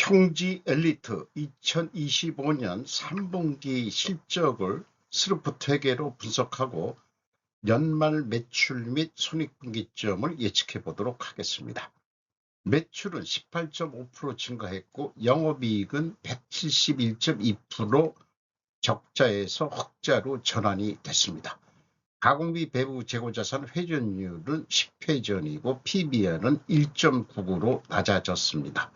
형지 엘리트 2025년 3분기 실적을 스루프 회계로 분석하고 연말 매출 및 손익분기점을 예측해 보도록 하겠습니다. 매출은 18.5% 증가했고 영업이익은 171.2% 적자에서 흑자로 전환이 됐습니다. 가공비 배부 재고자산 회전율은 10회전이고 PBR은 1.99로 낮아졌습니다.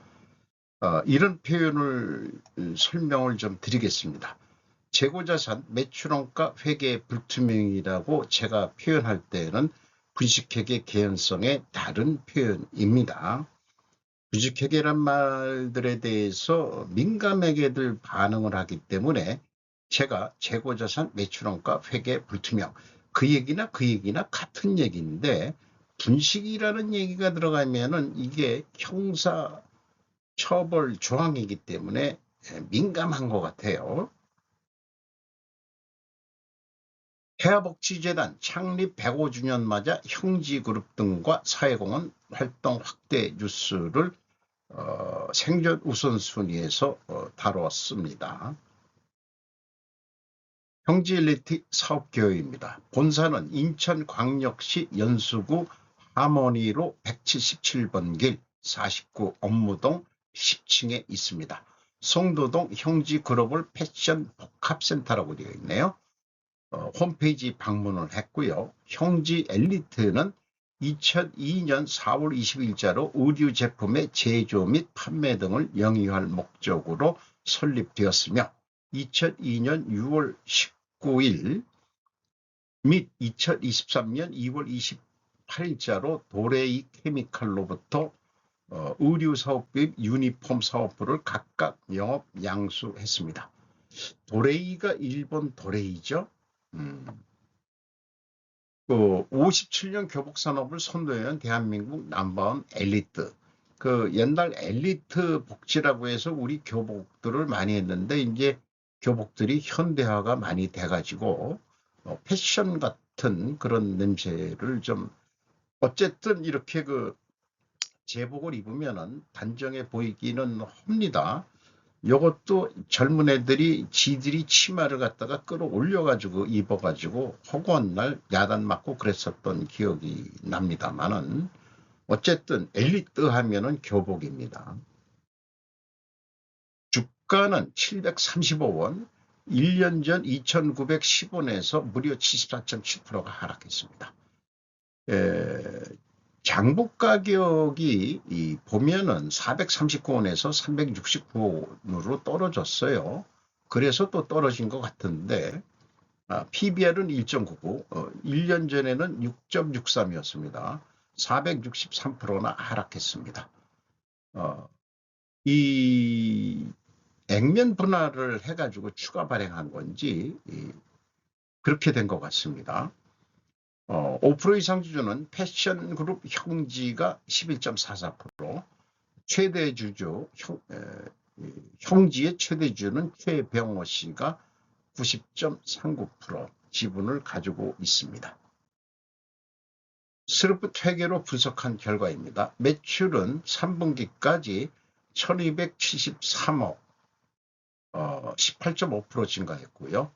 이런 표현을 설명을 좀 드리겠습니다. 재고자산 매출원가 회계 불투명이라고 제가 표현할 때는 부직회계 개연성의 다른 표현입니다. 부직회계란 말들에 대해서 민감하게들 반응을 하기 때문에 제가 재고자산 매출원가 회계 불투명 그 얘기나 같은 얘기인데 분식이라는 얘기가 들어가면은 이게 형사 처벌 조항이기 때문에 민감한 것 같아요. 해아복지재단 창립 105주년 맞아 형지그룹 등과 사회공헌 활동 확대 뉴스를 생존 우선순위에서 다뤘습니다. 형지엘리트 사업계획입니다. 본사는 인천광역시 연수구 하모니로 177번 길 49 업무동 10층에 있습니다. 송도동 형지글로벌 패션 복합센터라고 되어 있네요. 홈페이지 방문을 했고요. 형지엘리트는 2002년 4월 20일자로 의류 제품의 제조 및 판매 등을 영위할 목적으로 설립되었으며 2002년 6월 19일 및 2023년 2월 28일자로 도레이 케미칼로부터 의류 사업비 유니폼 사업부를 각각 영업 양수했습니다. 도레이가 일본 도레이죠. 57년 교복 산업을 선도해온 대한민국 넘버원 엘리트. 옛날 엘리트 복지라고 해서 우리 교복들을 많이 했는데 이제 교복들이 현대화가 많이 돼가지고 패션 같은 그런 냄새를 좀 어쨌든 이렇게 제복을 입으면은 단정해 보이기는 합니다. 이것도 젊은 애들이 지들이 치마를 갖다가 끌어올려가지고 입어가지고 허구한 날 야단 맞고 그랬었던 기억이 납니다만은 어쨌든 엘리트 하면은 교복입니다. 주가는 735원, 1년 전 2910원에서 무려 74.7%가 하락했습니다. 장부 가격이 보면은 439원에서 369원으로 떨어졌어요. 그래서 또 떨어진 것 같은데 PBR은 1.99, 1년 전에는 6.63이었습니다. 463%나 하락했습니다. 이 액면 분할을 해가지고 추가 발행한 건지 그렇게 된 것 같습니다. 5% 이상 주주는 패션그룹 형지가 11.44%, 최대 주주 형지의 최대 주주는 최병호 씨가 90.39% 지분을 가지고 있습니다. 스루프 회계로 분석한 결과입니다. 매출은 3분기까지 1273억 18.5% 증가했고요.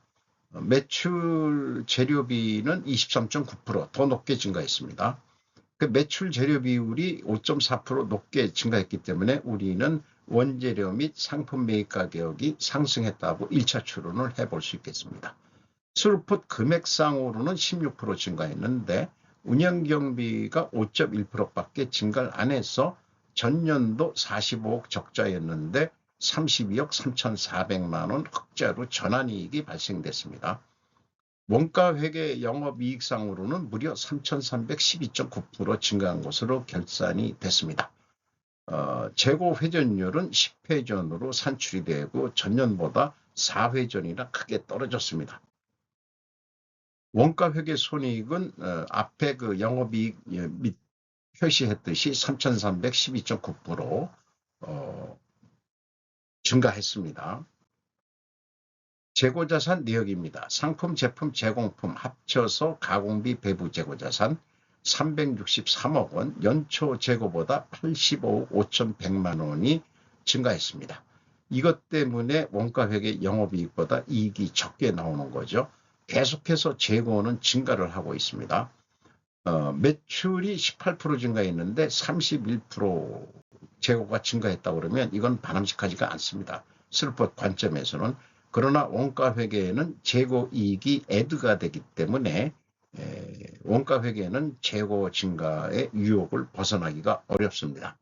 매출 재료비는 23.9% 더 높게 증가했습니다. 매출 재료 비율이 5.4% 높게 증가했기 때문에 우리는 원재료 및 상품 매입 가격이 상승했다고 1차 추론을 해볼 수 있겠습니다. 스루풋 금액상으로는 16% 증가했는데 운영경비가 5.1%밖에 증가를 안 해서 전년도 45억 적자였는데 32억 3,400만 원 흑자로 전환이익이 발생됐습니다. 원가회계 영업이익상으로는 무려 3,312.9% 증가한 것으로 결산이 됐습니다. 재고 회전율은 10회전으로 산출이 되고 전년보다 4회전이나 크게 떨어졌습니다. 원가회계 손익은 앞에 영업이익 및 표시했듯이 3,312.9% 증가했습니다. 재고자산 내역입니다. 상품, 제품, 제공품 합쳐서 가공비 배부 재고자산 363억 원, 연초 재고보다 85억 5,100만 원이 증가했습니다. 이것 때문에 원가회계 영업이익보다 이익이 적게 나오는 거죠. 계속해서 재고는 증가를 하고 있습니다. 매출이 18% 증가했는데 31% 재고가 증가했다고 그러면 이건 바람직하지가 않습니다. 슬롯 관점에서는. 그러나 원가회계에는 재고이익이 애드가 되기 때문에 원가회계는 재고 증가의 유혹을 벗어나기가 어렵습니다.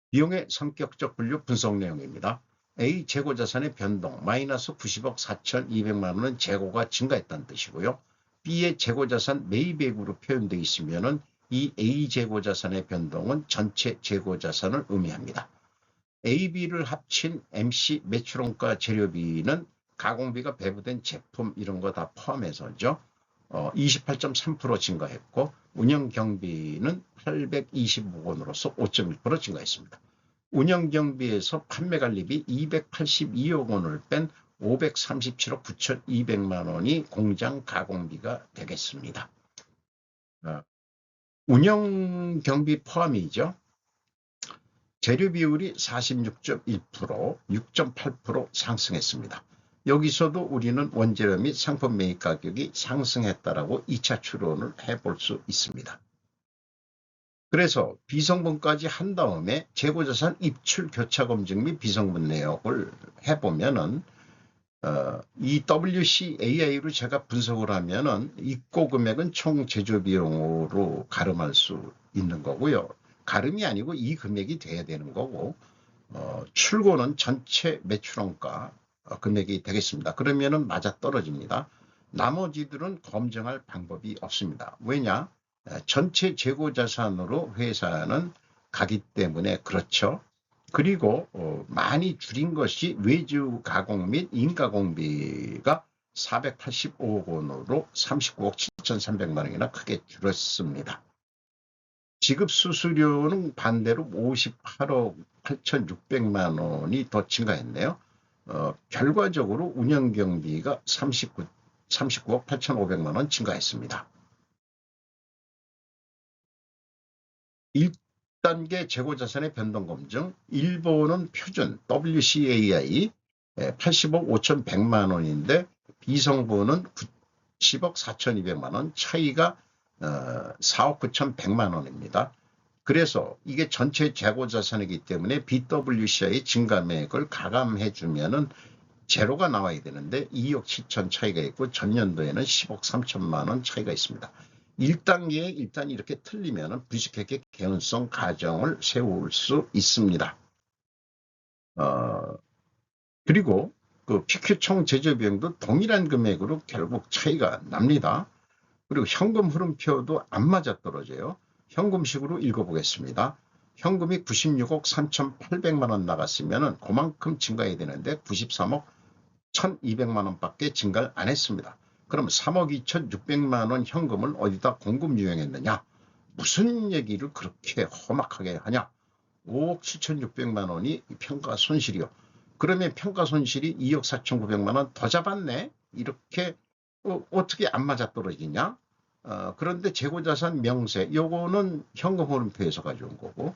비용의 성격적 분류 분석 내용입니다. A 재고자산의 변동 마이너스 90억 4,200만 원은 재고가 증가했다는 뜻이고요. B의 재고자산 매입액으로 표현되어 있으면 이 A 재고자산의 변동은 전체 재고자산을 의미합니다. A, B를 합친 MC 매출원가 재료비는 가공비가 배부된 제품 이런 거 다 포함해서죠. 28.3% 증가했고 운영경비는 825억 원으로서 5.1% 증가했습니다. 운영경비에서 판매관리비 282억 원을 뺀 537억 9,200만 원이 공장 가공비가 되겠습니다. 운영경비 포함이죠. 재료 비율이 46.1%, 6.8% 상승했습니다. 여기서도 우리는 원재료 및 상품 매입 가격이 상승했다라고 2차 추론을 해볼 수 있습니다. 그래서 비성분까지 한 다음에 재고자산 입출 교차 검증 및 비성분 내역을 해보면은 이 WCAI로 제가 분석을 하면은 입고 금액은 총 제조 비용으로 가름할 수 있는 거고요. 가름이 아니고 이 금액이 돼야 되는 거고 출고는 전체 매출원가 금액이 되겠습니다. 그러면은 맞아 떨어집니다. 나머지들은 검증할 방법이 없습니다. 왜냐? 전체 재고자산으로 회사는 가기 때문에 그렇죠. 그리고 많이 줄인 것이 외주 가공 및 인가공비가 485억 원으로 39억 7,300만 원이나 크게 줄었습니다. 지급 수수료는 반대로 58억 8,600만 원이 더 증가했네요. 결과적으로 운영경비가 39억 8,500만 원 증가했습니다. 1단계 재고자산의 변동검증, 일본은 표준 WCAI 80억 5,100만 원인데 비성분은 90억 4,200만 원, 차이가 4억 9,100만 원입니다. 그래서 이게 전체 재고자산이기 때문에 BWCI 증감액을 가감해 주면은 제로가 나와야 되는데 2억 7천 차이가 있고 전년도에는 10억 3천만 원 차이가 있습니다. 1단계에 일단 이렇게 틀리면 부식회계 개연성 가정을 세울 수 있습니다. 그리고 그 PQ 총 제조 비용도 동일한 금액으로 결국 차이가 납니다. 그리고 현금 흐름표도 안 맞아떨어져요. 현금식으로 읽어보겠습니다. 현금이 96억 3,800만 원 나갔으면 그만큼 증가해야 되는데 93억 1,200만 원밖에 증가를 안 했습니다. 그럼 3억 2,600만 원 현금을 어디다 공급 유용했느냐? 무슨 얘기를 그렇게 험악하게 하냐? 5억 7,600만 원이 평가 손실이요. 그러면 평가 손실이 2억 4,900만 원 더 잡았네? 이렇게 어떻게 안 맞아떨어지냐? 그런데 재고자산 명세, 요거는 현금 흐름표에서 가져온 거고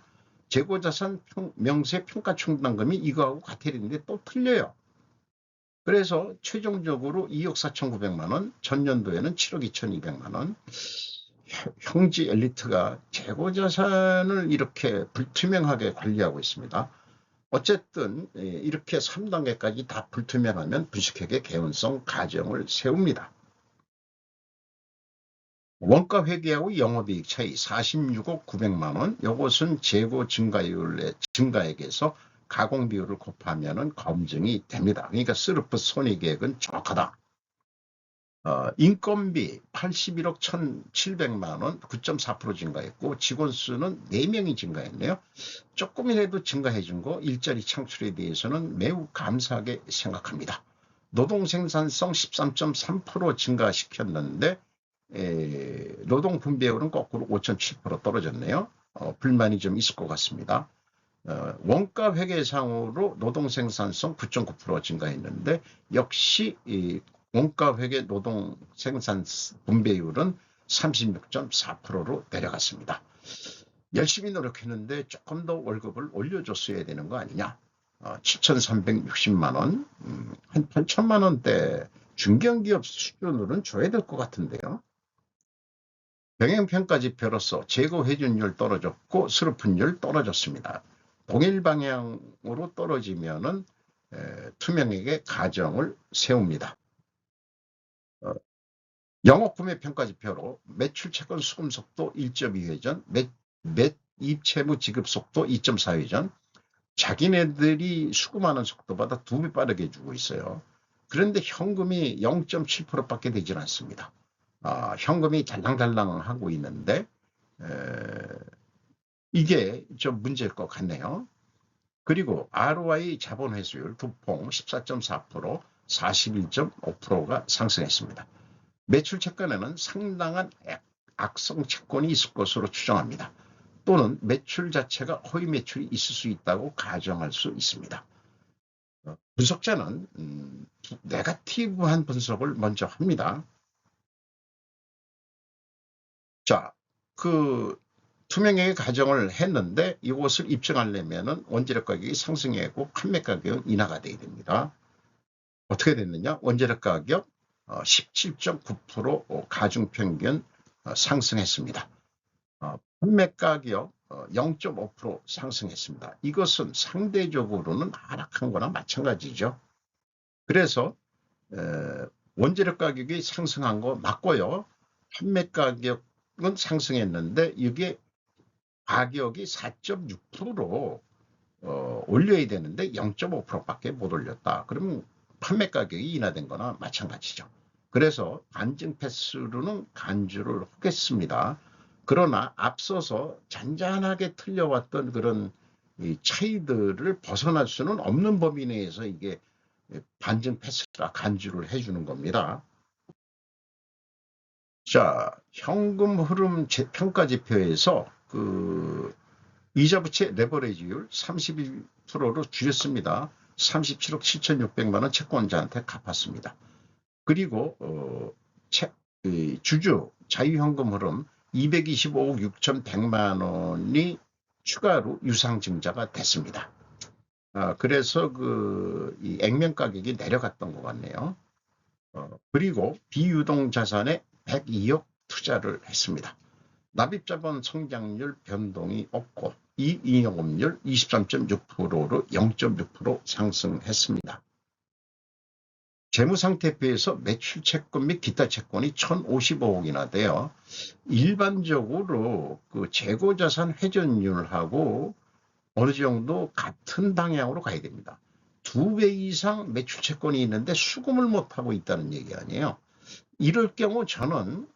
재고자산 명세 평가 충당금이 이거하고 같아야 되는데 또 틀려요. 그래서 최종적으로 2억 4,900만 원, 전년도에는 7억 2,200만 원. 형지 엘리트가 재고자산을 이렇게 불투명하게 관리하고 있습니다. 어쨌든 이렇게 3단계까지 다 불투명하면 부식회계 개연성 가정을 세웁니다. 원가 회계하고 영업이익 차이 46억 900만 원. 이것은 재고 증가율의 증가액에서 가공 비율을 곱하면 검증이 됩니다. 그러니까 스루프 손익액은 정확하다. 인건비 81억 1,700만 원 9.4% 증가했고 직원 수는 4명이 증가했네요. 조금이라도 증가해 준 거 일자리 창출에 대해서는 매우 감사하게 생각합니다. 노동 생산성 13.3% 증가시켰는데 노동 분배율은 거꾸로 5.7% 떨어졌네요. 불만이 좀 있을 것 같습니다. 원가 회계상으로 노동 생산성 9.9% 증가했는데 역시 원가 회계 노동 생산 분배율은 36.4%로 내려갔습니다. 열심히 노력했는데 조금 더 월급을 올려줬어야 되는 거 아니냐? 7,360만 원, 한 8천만 원대 중견기업 수준으로는 줘야 될 것 같은데요. 병행평가지표로서 재고 회전율 떨어졌고 스루픈율 떨어졌습니다. 동일 방향으로 떨어지면은 투명에게 가정을 세웁니다. 영업구매평가지표로 매출 채권 수금 속도 1.2회전, 매입 채무 지급 속도 2.4회전, 자기네들이 수금하는 속도보다 2배 빠르게 주고 있어요. 그런데 현금이 0.7%밖에 되질 않습니다. 현금이 달랑달랑 하고 있는데 이게 좀 문제일 것 같네요. 그리고 ROI 자본 회수율 두봉 14.4%, 41.5%가 상승했습니다. 매출 채권에는 상당한 악성 채권이 있을 것으로 추정합니다. 또는 매출 자체가 허위 매출이 있을 수 있다고 가정할 수 있습니다. 분석자는 네거티브한 분석을 먼저 합니다. 자, 투명하게 가정을 했는데 이것을 입증하려면 원재료 가격이 상승하고 판매 가격은 인하가 돼야 됩니다. 어떻게 됐느냐? 원재료 가격 17.9% 가중평균 상승했습니다. 판매 가격 0.5% 상승했습니다. 이것은 상대적으로는 하락한 거나 마찬가지죠. 그래서 원재료 가격이 상승한 거 맞고요. 판매 가격은 상승했는데 이게 가격이 4.6%로 올려야 되는데 0.5%밖에 못 올렸다. 그러면 판매 가격이 인하된 거나 마찬가지죠. 그래서 간증 패스로는 간주를 하겠습니다. 그러나 앞서서 잔잔하게 틀려왔던 그런 차이들을 벗어날 수는 없는 범위 내에서 이게 반증 패스라 간주를 해주는 겁니다. 자, 현금 흐름 평가지표에서 이자 부채 레버리지율 31%로 줄였습니다. 37억 7,600만 원 채권자한테 갚았습니다. 그리고 주주 자유현금 흐름 225억 6,100만 원이 추가로 유상증자가 됐습니다. 그래서 이 액면 가격이 내려갔던 것 같네요. 그리고 비유동 자산에 102억 투자를 했습니다. 납입자본 성장률 변동이 없고 이익잉여금률 23.6%로 0.6% 상승했습니다. 재무상태표에서 매출 채권 및 기타 채권이 1,055억이나 돼요. 일반적으로 재고자산 회전율하고 어느 정도 같은 방향으로 가야 됩니다. 2배 이상 매출 채권이 있는데 수금을 못하고 있다는 얘기 아니에요. 이럴 경우 저는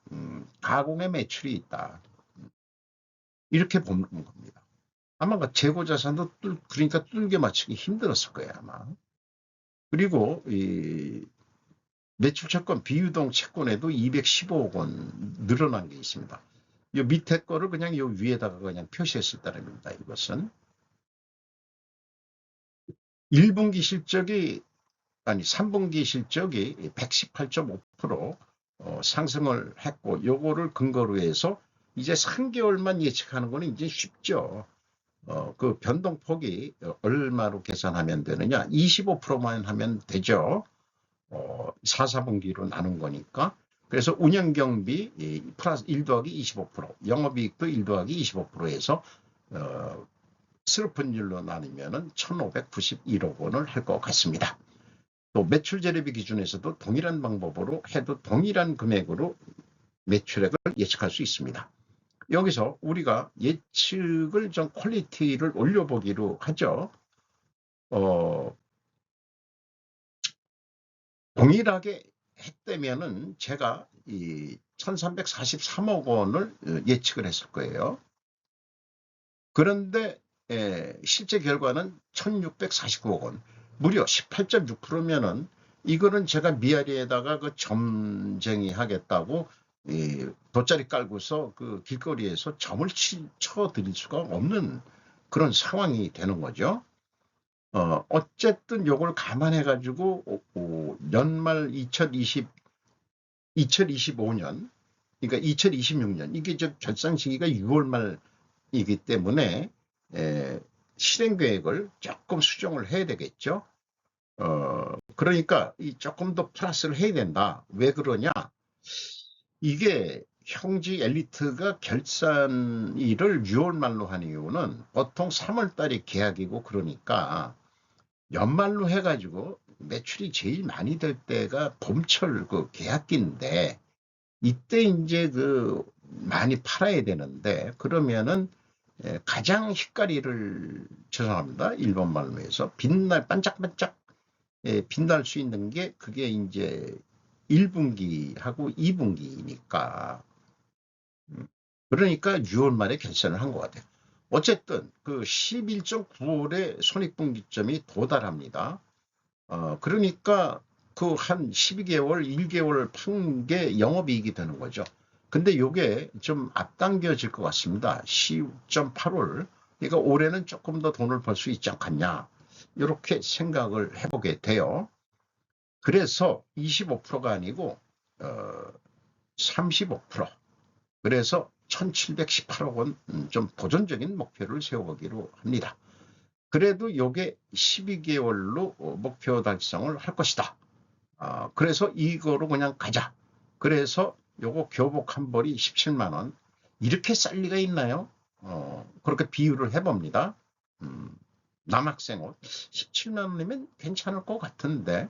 가공의 매출이 있다. 이렇게 보는 겁니다. 아마 재고자산도 그러니까 뚫게 맞추기 힘들었을 거예요, 아마. 그리고 이 매출채권 비유동 채권에도 215억 원 늘어난 게 있습니다. 이 밑에 거를 그냥 이 위에다가 그냥 표시했었다는 겁니다. 이것은 1분기 실적이 3분기 실적이 118.5% 상승을 했고 요거를 근거로 해서 이제 3개월만 예측하는 거는 이제 쉽죠. 그 변동폭이 얼마로 계산하면 되느냐? 25%만 하면 되죠. 4, 4분기로 나눈 거니까. 그래서 운영경비 플러스 1 더하기 25%, 영업이익도 1 더하기 25%에서 스루픈율로 나누면 1,591억 원을 할 것 같습니다. 또 매출 재료비 기준에서도 동일한 방법으로 해도 동일한 금액으로 매출액을 예측할 수 있습니다. 여기서 우리가 예측을 좀 퀄리티를 올려보기로 하죠. 동일하게 했다면은 제가 이 1,343억 원을 예측을 했을 거예요. 그런데 실제 결과는 1,649억 원, 무려 18.6%면은 이거는 제가 미아리에다가 점쟁이 하겠다고 돗자리 깔고서 길거리에서 점을 쳐드릴 수가 없는 그런 상황이 되는 거죠. 어쨌든 요걸 감안해 가지고 연말 2025년 그러니까 2026년 이게 결산 시기가 6월 말이기 때문에 실행 계획을 조금 수정을 해야 되겠죠. 그러니까 조금 더 플러스를 해야 된다. 왜 그러냐? 이게 형지 엘리트가 결산일을 6월 말로 한 이유는 보통 3월 달이 계약이고 그러니까 연말로 해가지고 매출이 제일 많이 될 때가 봄철 그 계약기인데 이때 이제 그 많이 팔아야 되는데 그러면은 가장 휘가리를 죄송합니다. 일본 말로 해서 빛날 반짝반짝 빛날 수 있는 게 그게 이제 1분기하고 2분기니까 그러니까 6월 말에 결산을 한 것 같아요. 어쨌든 그 11.9월에 손익분기점이 도달합니다. 그러니까 그 한 12개월, 1개월 판 게 영업이익이 되는 거죠. 근데 요게 좀 앞당겨질 것 같습니다. 10.8월. 그러니까 올해는 조금 더 돈을 벌 수 있지 않겠냐. 이렇게 생각을 해보게 돼요. 그래서 25%가 아니고 35%. 그래서 1718억 원 좀 도전적인 목표를 세워보기로 합니다. 그래도 요게 12개월로 목표 달성을 할 것이다. 그래서 이거로 그냥 가자. 그래서 요거 교복 한 벌이 17만 원. 이렇게 쌀 리가 있나요? 그렇게 비유를 해봅니다. 남학생 옷 17만 원이면 괜찮을 것 같은데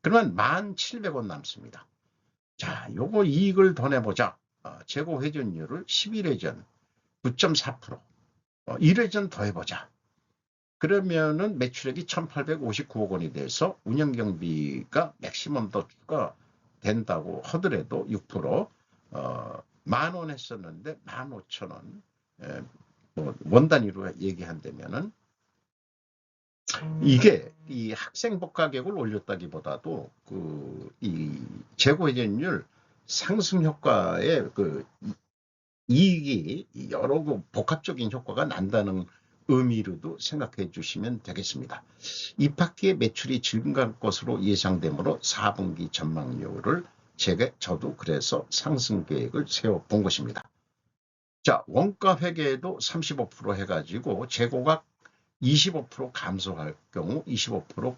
그러면 1,700원 남습니다. 자, 요거 이익을 더 내보자. 재고 회전율을 11회전 9.4%. 1회전 더 해보자. 그러면은 매출액이 1,859억 원이 돼서 운영경비가 맥시멈 더 추가된다고 하더라도 6%, 10,000원 했었는데 15,000원, 원 단위로 얘기한다면은 이게 이 학생복 가격을 올렸다기보다도 이 재고회전율 상승 효과의 그 이익이 여러 그 복합적인 효과가 난다는 의미로도 생각해 주시면 되겠습니다. 입학기에 매출이 증가할 것으로 예상되므로 4분기 전망률을 저도 그래서 상승 계획을 세워본 것입니다. 자, 원가 회계도 35% 해가지고 재고가 25% 감소할 경우 25%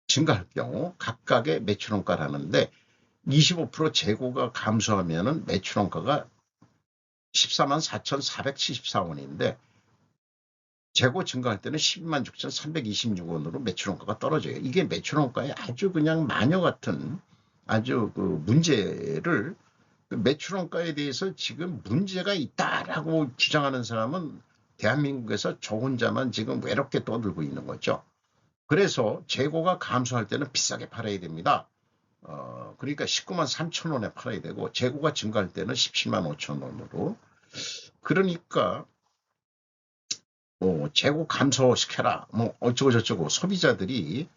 증가할 경우 각각의 매출원가라는데 25% 재고가 감소하면은 매출원가가 14만 4,474원인데 재고 증가할 때는 12만 6,326원으로 매출원가가 떨어져요. 이게 매출원가에 아주 그냥 마녀 같은 아주 그 문제를 매출원가에 대해서 지금 문제가 있다라고 주장하는 사람은 대한민국에서 저 혼자만 지금 외롭게 떠들고 있는 거죠. 그래서 재고가 감소할 때는 비싸게 팔아야 됩니다. 그러니까 19만 3천 원에 팔아야 되고 재고가 증가할 때는 17만 5천 원으로 그러니까 재고 감소시켜라 뭐 어쩌고저쩌고 소비자들이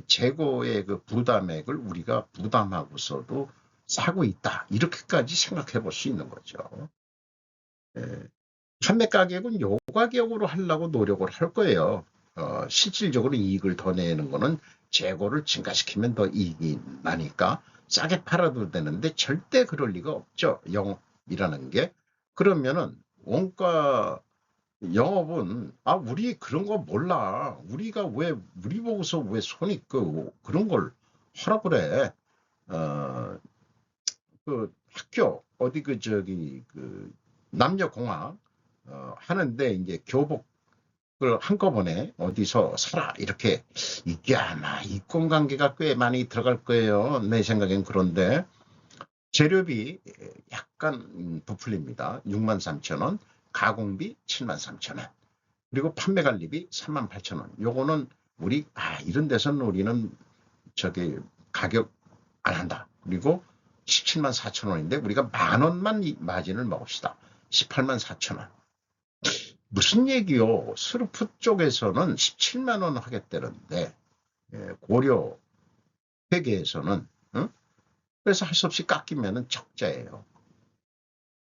재고의 그 부담액을 우리가 부담하고서도 사고 있다 이렇게까지 생각해 볼 수 있는 거죠. 판매 가격은 요 가격으로 하려고 노력을 할 거예요. 실질적으로 이익을 더 내는 거는 재고를 증가시키면 더 이익이 나니까 싸게 팔아도 되는데 절대 그럴 리가 없죠. 영업이라는 게. 그러면은 원가 영업은 우리 그런 거 몰라. 우리가 왜 우리 보고서 왜 손익 그런 걸 하라 그래. 어, 그 학교 어디 그 남녀공학 하는데 이제 교복을 한꺼번에 어디서 사라 이렇게 이게 아마 이권관계가 꽤 많이 들어갈 거예요. 내 생각엔 그런데 재료비 약간 부풀립니다. 63,000원, 가공비 73,000원, 그리고 판매 관리비 38,000원. 요거는 우리 이런 데서는 우리는 저기 가격 안 한다. 그리고 17만 4천 원인데 우리가 10,000원만 마진을 먹읍시다. 18만 4천 원. 무슨 얘기요? 스루프 쪽에서는 17만 원 하겠다는데 고려 회계에서는 그래서 할 수 없이 깎이면은 적자예요.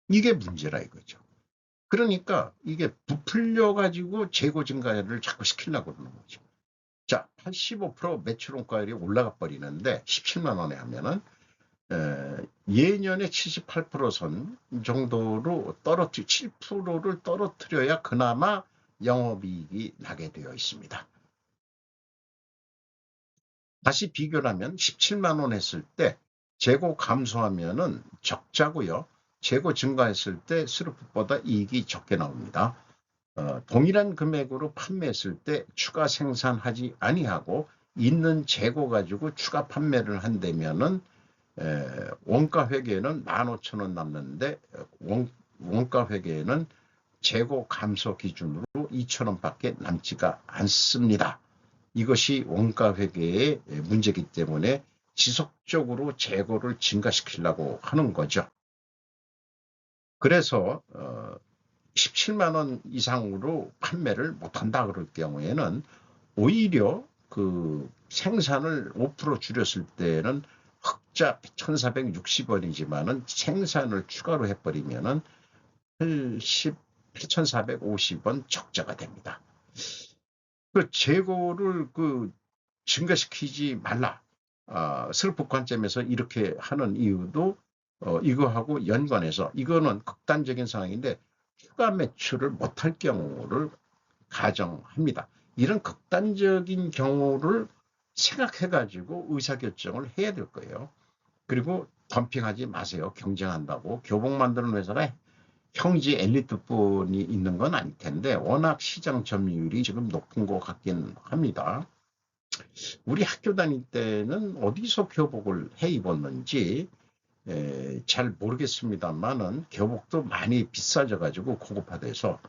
이게 문제라 이거죠. 그러니까 이게 부풀려 가지고 재고 증가를 자꾸 시키려고 그러는 거죠. 자, 85% 매출 원가율이 올라가 버리는데 17만 원에 하면은 예년에 78%선 정도로 7%를 떨어뜨려야 그나마 영업이익이 나게 되어 있습니다. 다시 비교를 하면 17만 원 했을 때 재고 감소하면은 적자고요. 재고 증가했을 때 스루풋보다 이익이 적게 나옵니다. 동일한 금액으로 판매했을 때 추가 생산하지 아니하고 있는 재고 가지고 추가 판매를 한다면은 원가 회계에는 15,000원 남는데 원가 회계에는 재고 감소 기준으로 2,000원밖에 남지가 않습니다. 이것이 원가 회계의 문제이기 때문에 지속적으로 재고를 증가시키려고 하는 거죠. 그래서 17만 원 이상으로 판매를 못한다 그럴 경우에는 오히려 그 생산을 5% 줄였을 때는 흑자 1,460원이지만은 생산을 추가로 해버리면은 8,450원 적자가 됩니다. 그 재고를 증가시키지 말라. 슬프 관점에서 이렇게 하는 이유도 이거하고 연관해서 이거는 극단적인 상황인데 추가 매출을 못할 경우를 가정합니다. 이런 극단적인 경우를 생각해가지고 의사결정을 해야 될 거예요. 그리고 덤핑하지 마세요. 경쟁한다고. 교복 만드는 회사가 형지 엘리트뿐이 있는 건 아닐 텐데 워낙 시장 점유율이 지금 높은 것 같긴 합니다. 우리 학교 다닐 때는 어디서 교복을 해 입었는지 잘 모르겠습니다만은 교복도 많이 비싸져 가지고 고급화돼서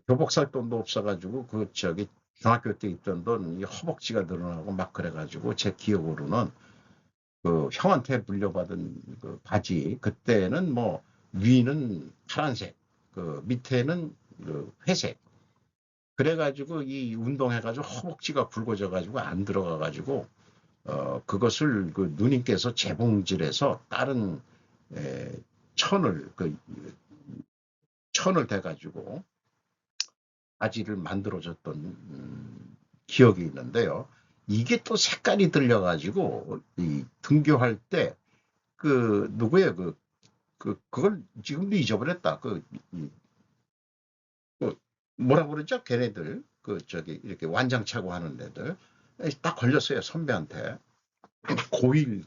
교복 살 돈도 없어 가지고 중학교 때 있던 돈 허벅지가 늘어나고 막 그래 가지고 제 기억으로는 그 형한테 물려받은 그 바지 그때는 뭐 위는 파란색 그 밑에는 그 회색 그래가지고 이 운동해가지고 허벅지가 굵어져가지고 안 들어가가지고 그것을 그 누님께서 재봉질해서 다른 천을 천을 대가지고 바지를 만들어줬던 기억이 있는데요. 이게 또 색깔이 들려가지고 이 등교할 때 누구예요? 그걸 지금도 잊어버렸다. 뭐라 그러죠? 걔네들 이렇게 완장 차고 하는 애들 딱 걸렸어요. 선배한테 고일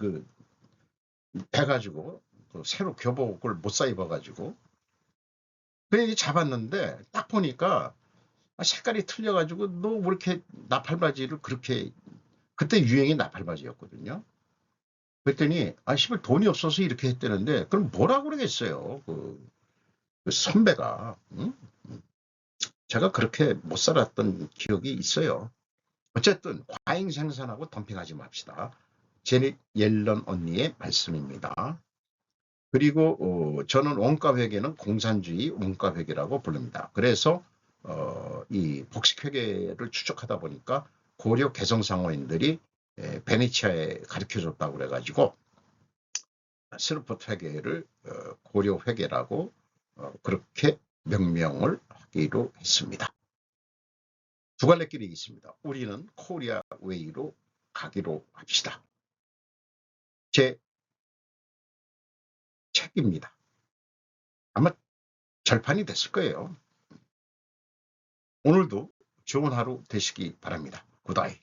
해가지고 새로 교복을 못 사 입어가지고 그래 잡았는데 딱 보니까 색깔이 틀려가지고 너 왜 이렇게 나팔바지를 그렇게 그때 유행이 나팔바지였거든요. 그랬더니 씨발 돈이 없어서 이렇게 했다는데 그럼 뭐라 그러겠어요. 그 선배가 응? 제가 그렇게 못 살았던 기억이 있어요. 어쨌든 과잉 생산하고 덤핑하지 맙시다. 제닛 옐런 언니의 말씀입니다. 그리고 저는 원가회계는 공산주의 원가회계라고 부릅니다. 그래서 이 복식회계를 추적하다 보니까 고려 개성상호인들이 베네치아에 가르쳐줬다고 그래가지고 스루포트 회계를 고려 회계라고 그렇게 명명을 하기로 했습니다. 두 갈래 길이 있습니다. 우리는 코리아 웨이로 가기로 합시다. 제 책입니다. 아마 절판이 됐을 거예요. 오늘도 좋은 하루 되시기 바랍니다. 굿아이.